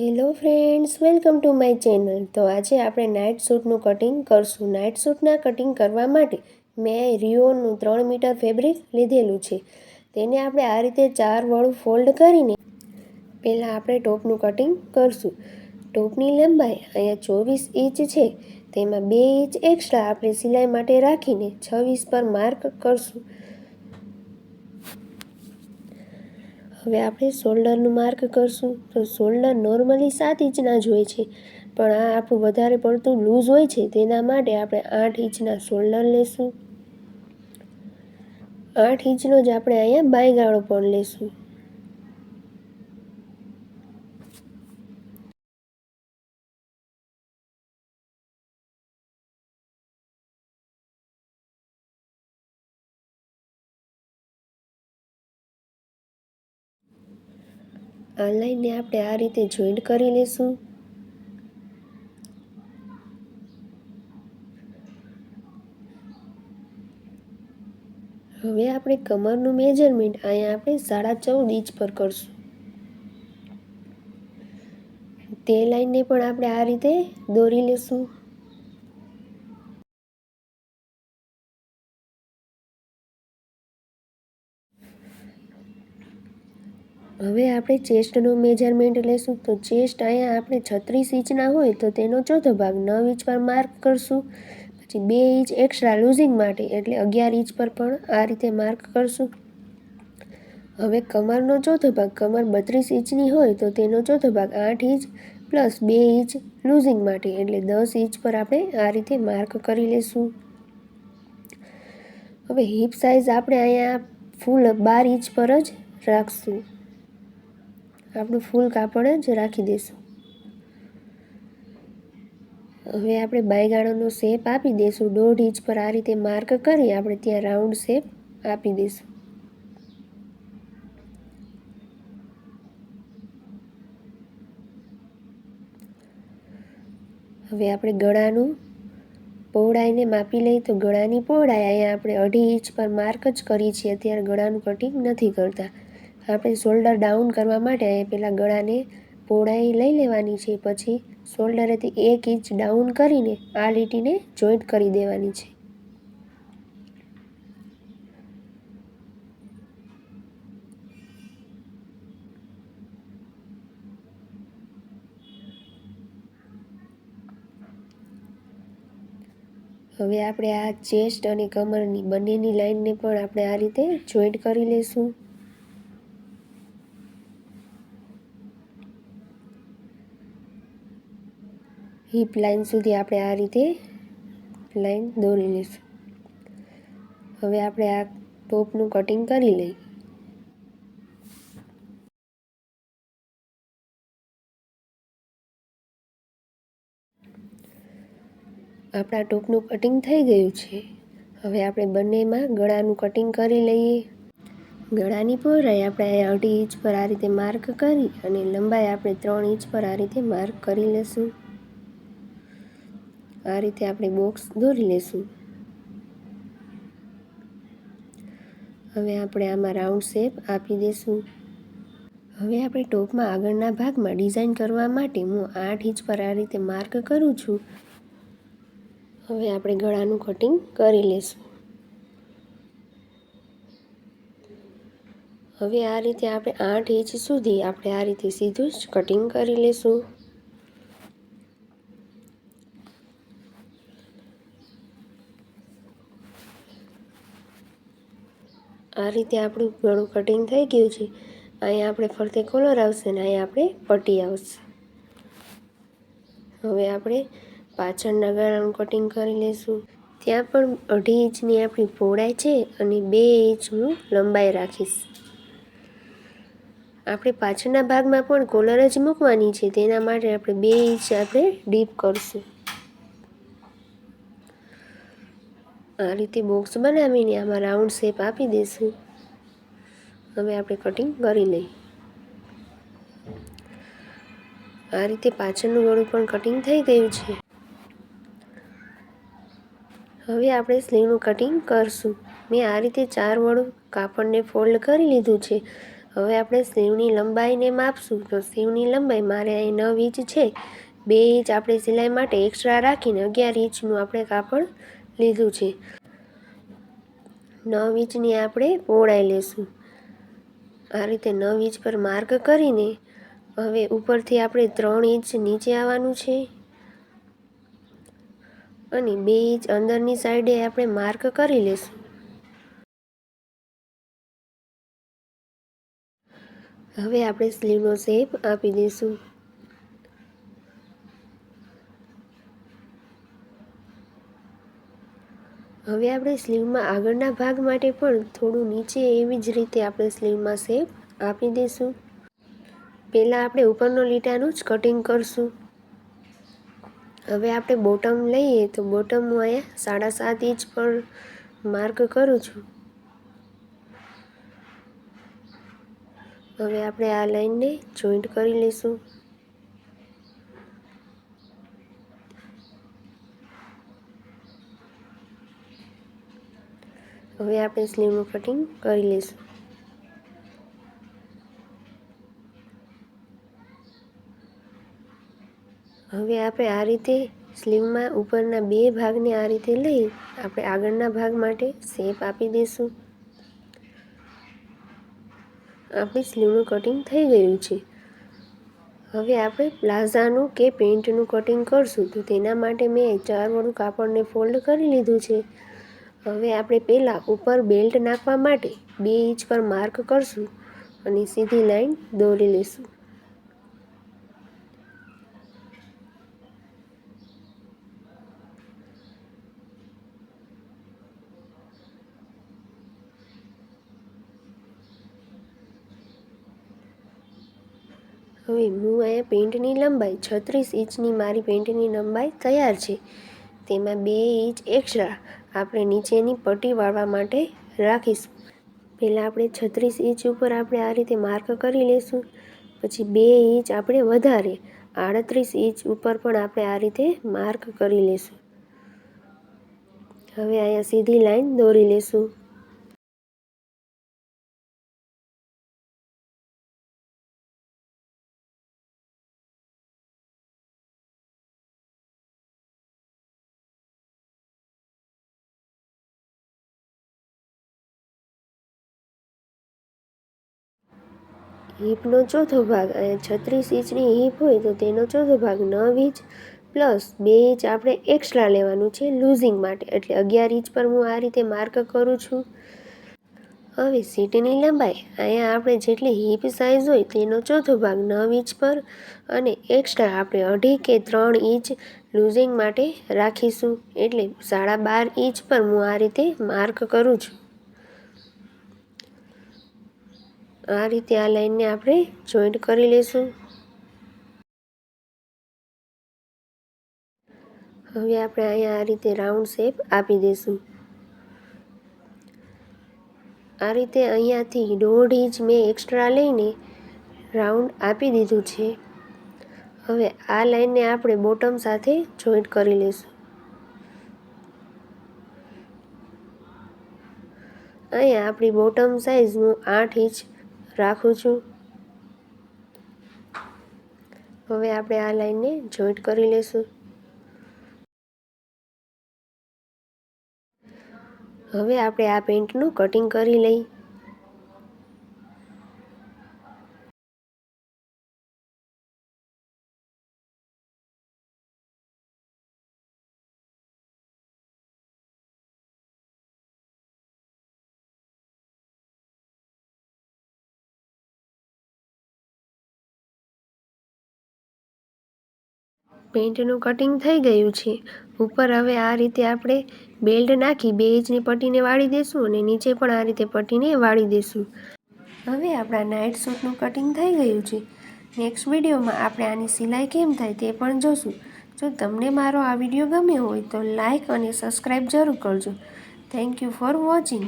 Hello friends, welcome to my channel. તો આજે આપણે નાઇટ સૂટનું કટિંગ કરશું. નાઇટ સૂટના કટિંગ કરવા માટે મેં રિયોનું 3 મીટર ફેબ્રિક લીધેલું છે. તેને આપણે આ રીતે 4 વળું ફોલ્ડ કરીને પહેલાં આપણે ટોપનું કટિંગ કરશું. ટોપની લંબાઈ અહીંયા 24 ઇંચ છે. તેમાં 2 ઇંચ એક્સ્ટ્રા આપણે સિલાઈ માટે રાખીને 26 પર માર્ક કરશું. હવે આપણે શોલ્ડરનું માર્ક કરશું. તો શોલ્ડર નોર્મલી 7 ઇંચના જ હોય છે, પણ આ આપણું વધારે પડતું લૂઝ હોય છે. તેના માટે આપણે 8 ઇંચના શોલ્ડર લેશું. 8 ઇંચનો જ આપણે અહીંયા બાયગાળો પણ લેશું. આ લાઈનને આપણે આ રીતે જોઈન્ટ કરી લેશું. હવે આપણે કમરનું મેજરમેન્ટ અહીંયા આપણે 14.5 ઇંચ પર કરશું. તે લાઈનને પણ આપણે આ રીતે દોરી લેશું. હવે આપણે ચેસ્ટનું મેજરમેન્ટ લેશું. તો ચેસ્ટ અહીંયા આપણે 36 ઇંચના હોય તો તેનો ચોથો ભાગ 9 ઇંચ પર માર્ક કરશું. પછી 2 ઇંચ એક્સ્ટ્રા લૂઝિંગ માટે એટલે 11 ઇંચ પર પણ આ રીતે માર્ક કરશું. હવે કમરનો ચોથો ભાગ, કમર 32 ઇંચની હોય તો તેનો ચોથો ભાગ 8 ઇંચ પ્લસ 2 ઇંચ લૂઝિંગ માટે એટલે 10 ઇંચ પર આપણે આ રીતે માર્ક કરી લેશું. હવે હિપ સાઇઝ આપણે અહીંયા ફૂલ 12 ઇંચ પર જ રાખશું. આપણું ફૂલ કાપડ જ રાખી દઈશું. હવે આપણે બાયગાળાનો શેપ આપી દઈશું. 1.5 ઇંચ પર આ રીતે માર્ક કરી આપણે ત્યાં રાઉન્ડ શેપ આપી દઈશું. હવે આપણે ગળાનું પહોળાઈને માપી લઈએ. તો ગળાની પહોળાઈ અહીંયા આપણે 2.5 ઇંચ પર માર્ક જ કરી છીએ. અત્યારે ગળાનું કટિંગ નથી કરતા. આપણે શોલ્ડર ડાઉન કરવા માટે પહેલાં ગળાને પહોળાઈ લઈ લેવાની છે. પછી શોલ્ડરેથી 1 ઇંચ ડાઉન કરીને આ લીટીને જોઈન્ટ કરી દેવાની છે. હવે આપણે આ ચેસ્ટ અને કમરની બંનેની લાઈનને પણ આપણે આ રીતે જોઈન્ટ કરી લઈશું. હિપ લાઈન સુધી આપણે આ રીતે લાઈન દોરી લઈશું. હવે આપણે આ ટોપનું કટિંગ કરી લઈએ. આપણા ટોપનું કટિંગ થઈ ગયું છે. હવે આપણે બંનેમાં ગળાનું કટિંગ કરી લઈએ. ગળાની પહોળાઈ આપણે 2.5 ઇંચ પર આ રીતે માર્ક કરી અને લંબાઈ આપણે 3 ઇંચ પર આ રીતે માર્ક કરી લેશું. આ રીતે આપણે બોક્સ દોરી લેશું. હવે આપણે આમાં રાઉન્ડ શેપ આપી દઈશું. હવે આપણે ટોપમાં આગળના ભાગમાં ડિઝાઇન કરવા માટે હું 8 ઇંચ પર આ રીતે માર્ક કરું છું. હવે આપણે ગળાનું કટિંગ કરી લેશું. હવે આ રીતે આપણે 8 ઇંચ સુધી આપણે આ રીતે સીધું જ કટિંગ કરી લેશું. આ રીતે આપણું ગળું કટિંગ થઈ ગયું છે. અહીંયા આપણે ફરતે કોલર આવશે અને અહીંયા આપણે પટ્ટી આવશે. હવે આપણે પાછળના ગળાનું કટિંગ કરી લઈશું. ત્યાં પણ 2.5 ઇંચની આપણી પહોળાઈ છે અને 2 ઇંચ હું લંબાઈ રાખીશ. આપણે પાછળના ભાગમાં પણ કોલર જ મૂકવાની છે. તેના માટે આપણે 2 ઇંચ આપણે ડીપ કરશું. આ રીતે બોક્સ બનાવીને આમાં રાઉન્ડ શેપ આપી દઈશું. હવે આપણે કટિંગ કરી લઈએ. આ રીતે પાછળનું ગળું પણ કટિંગ થઈ ગયું છે. હવે આપણે સ્લીવનું કટિંગ કરશું. મેં આ રીતે 4 વળું કાપડને ફોલ્ડ કરી લીધું છે હવે આપણે સ્લીવની લંબાઈને માપશું. તો સ્લીવની લંબાઈ મારે અહીં 9 ઇંચ છે. 2 ઇંચ આપણે સિલાઈ માટે એક્સ્ટ્રા રાખીને 11 ઇંચનું આપણે કાપડ લીધું છે. 9 ઇંચની આપણે પહોળાઈ લેશું. આ રીતે 9 ઇંચ પર માર્ક કરીને હવે ઉપરથી આપણે 3 ઇંચ નીચે આવવાનું છે અને 2 ઇંચ અંદરની સાઈડે આપણે માર્ક કરી લેશું. હવે આપણે સ્લીવનો શેપ આપી દઈશું. હવે આપણે સ્લીવમાં આગળના ભાગ માટે પણ થોડું નીચે એવી જ રીતે આપણે સ્લીવમાં શેપ આપી દઈશું. પહેલાં આપણે ઉપરનો લીટાનું જ કટિંગ કરશું. હવે આપણે બોટમ લઈએ તો બોટમ હું અહીંયા 7.5 ઇંચ પર માર્ક કરું છું. હવે આપણે આ લાઈનને જોઈન્ટ કરી લઈશું. હવે આપણે સ્લીવનું કટિંગ કરી લઈશું. હવે આપણે આ રીતે સ્લીવમાં ઉપરના 2 ભાગને આ રીતે લઈ આપણે આગળના ભાગ માટે શેપ આપી દઈશું. આપણી સ્લીવનું કટિંગ થઈ ગયું છે. હવે આપણે પ્લાઝાનું કે પેન્ટનું કટિંગ કરશું. તો તેના માટે મેં 4 વડું કાપડને ફોલ્ડ કરી લીધું છે. હવે આપણે પહેલાં ઉપર બેલ્ટ નાખવા માટે 2 ઇંચ પર માર્ક કરશું અને સીધી લાઈન દોરી લઈશું. હવે હું અહીંયા પેન્ટની લંબાઈ 36 ઇંચની મારી પેન્ટની લંબાઈ તૈયાર છે. તેમાં 2 ઇંચ એક્સ્ટ્રા આપણે નીચેની પટ્ટી વાળવા માટે રાખીશું. પહેલાં આપણે 36 ઇંચ ઉપર આપણે આ રીતે માર્ક કરી લઈશું. પછી 2 ઇંચ આપણે વધારે 38 ઇંચ ઉપર પણ આપણે આ રીતે માર્ક કરી લઈશું. હવે અહીંયા સીધી લાઈન દોરી લઈશું. હિપનો ચોથો ભાગ અહીંયા 36 ઇંચની હિપ હોય તો તેનો ચોથો ભાગ 9 ઇંચ પ્લસ 2 ઇંચ આપણે એક્સ્ટ્રા લેવાનું છે લૂઝિંગ માટે. એટલે 11 ઇંચ પર હું આ રીતે માર્ક કરું છું. હવે સીટની લંબાઈ અહીંયા આપણે જેટલી હિપ સાઇઝ હોય તેનો ચોથો ભાગ 9 ઇંચ પર અને એક્સ્ટ્રા આપણે 2.5 કે 3 ઇંચ લૂઝિંગ માટે રાખીશું. એટલે 12.5 ઇંચ પર હું આ રીતે માર્ક કરું છું. આ રીતે આ લાઈનને આપણે જોઈન્ટ કરી લઈશું. હવે આપણે અહીંયા આ રીતે રાઉન્ડ શેપ આપી દઈશું. આ રીતે અહીંયાથી 1.5 ઇંચ મેં એક્સ્ટ્રા લઈને રાઉન્ડ આપી દીધું છે. હવે આ લાઈનને આપણે બોટમ સાથે જોઈન્ટ કરી લઈશું. અહીંયા આપણી બોટમ સાઇઝ હું 8 ઇંચ રાખું છું. હવે આપણે આ લાઈનને જોઈન્ટ કરી લઈશું. હવે આપણે આ પેન્ટનું કટિંગ કરી લઈ. પેન્ટનું કટિંગ થઈ ગયું છે. ઉપર હવે આ રીતે આપણે બેલ્ટ નાખી 2 ઇંચની પટ્ટીને વાળી દઈશું અને નીચે પણ આ રીતે પટ્ટીને વાળી દઈશું. હવે આપણા નાઇટ સૂટનું કટિંગ થઈ ગયું છે. નેક્સ્ટ વિડીયોમાં આપણે આની સિલાઈ કેમ થાય તે પણ જોશું. જો તમને મારો આ વિડીયો ગમ્યો હોય તો લાઈક અને સબસ્ક્રાઈબ જરૂર કરજો. Thank you for watching.